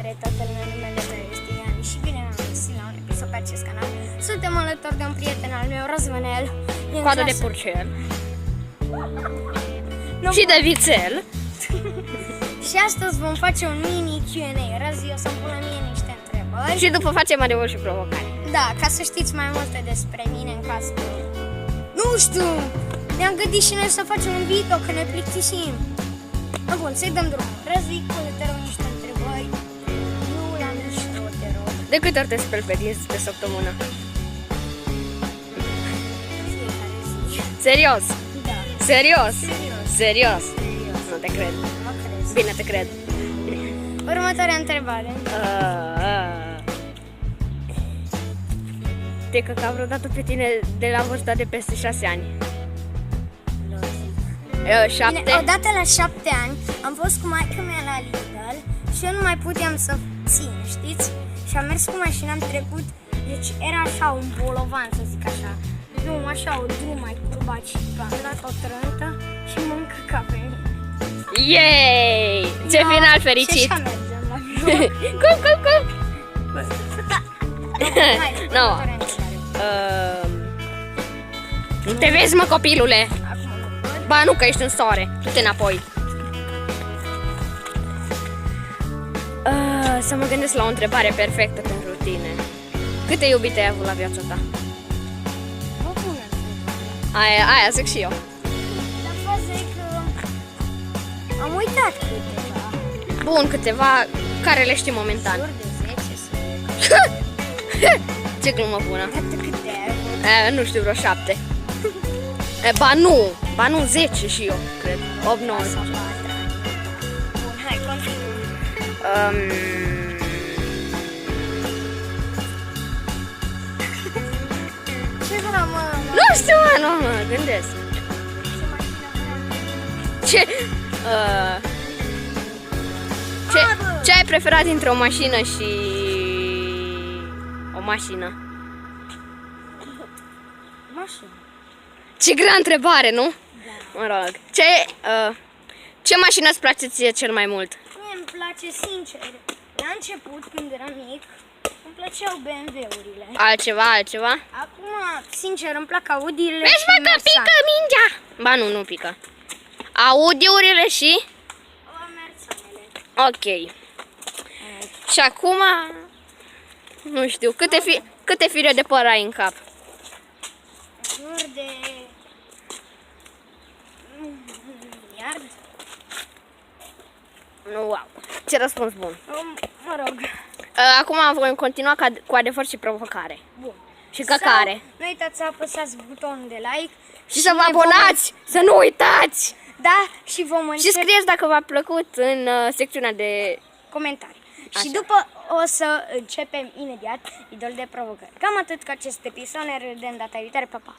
Salutare toată lumea, numele meu este Iani și bine m-am găsit la un episod pe acest canal. Suntem alături de un prieten al meu, Răzvănel. Coadă de purcel și de vițel. Și astăzi vom face un mini Q&A. Răzi, o să-mi pună mie niște întrebări. Și după facem adevăr și provocare. Da, ca să știți mai multe despre mine în caz că... Nu știu! Ne-am gândit și noi să facem un video, că ne plictisim. Da, bun, să-i dăm drumul. Răzi, te rog niște întrebări. Nu la mișto, te rog. De câte ori te speli pe dinți pe săptămână? Fiecare zi. Serios? Da. Serios? Serios. Serios? Serios. Nu te cred. Mă crezi. Bine, te cred. Următoarea întrebare. Te căca vreodată pe tine de la vârsta de peste 6 ani? 7? Bine, odată la 7 ani am fost cu maică-mea la Lidl și eu nu mai puteam să țin, știți? Și am mers cu mașina, am trecut, deci era așa un bolovan, să zic așa. Drum, așa, o drum mai curbat și am luat o trântă și m-am căcat pe mine. Yay! Ce Da, final Și fericit! așa mergem la joc. Cum? Hai, No. următoarea întrebare. Nu te vezi, mă, copilule! Acum nu văd. Ba nu, că ești în soare. Du-te înapoi. Să mă gândesc la o întrebare perfectă pentru tine. Câte iubite ai avut la viața ta? Mă pun întrebare. Aia zic și eu. Dar faza e că am uitat câteva. Bun, câteva care le știi momentan. Jur de 10 sau... Ce glumă bună. Iată câte ai avut. Nu știu, vreo 7. Ba nu, 10 și eu, cred. 8, 9. Sau 4. Bun, hai, continuă. Ce vreau, mă? Nu știu, nu mă gândesc. Ce? Ce ai preferat dintre o mașină și o mașină? Mașină. Ce grea întrebare, nu? Da. Mă rog. Ce mașină îți place ție cel mai mult? Mie îmi place, sincer, la început, când eram mic, îmi plăceau BMW-urile. Altceva? Acum, sincer, îmi plac Audi-urile. Vezi, și mă, că Mercedes. pică mingea! Ba nu pică. Audiurile și? Mercedes. Ok. Și acum, nu știu, câte fire de păr ai în cap? Jur de... miliard? Wow, ce răspuns bun. Mă rog. Acum vom continua cu adevăr și provocare. Bun. Și căcare. Nu uitați să apăsați butonul de like. Și să vă ne vom- abonați! Să nu uitați! Da, și vom Și începe scrieți dacă v-a plăcut în secțiunea de... comentarii. Așa. Și după o să începem imediat idol de provocări. Cam atât cu acest episod, ne revedem data viitoare, pa, pa!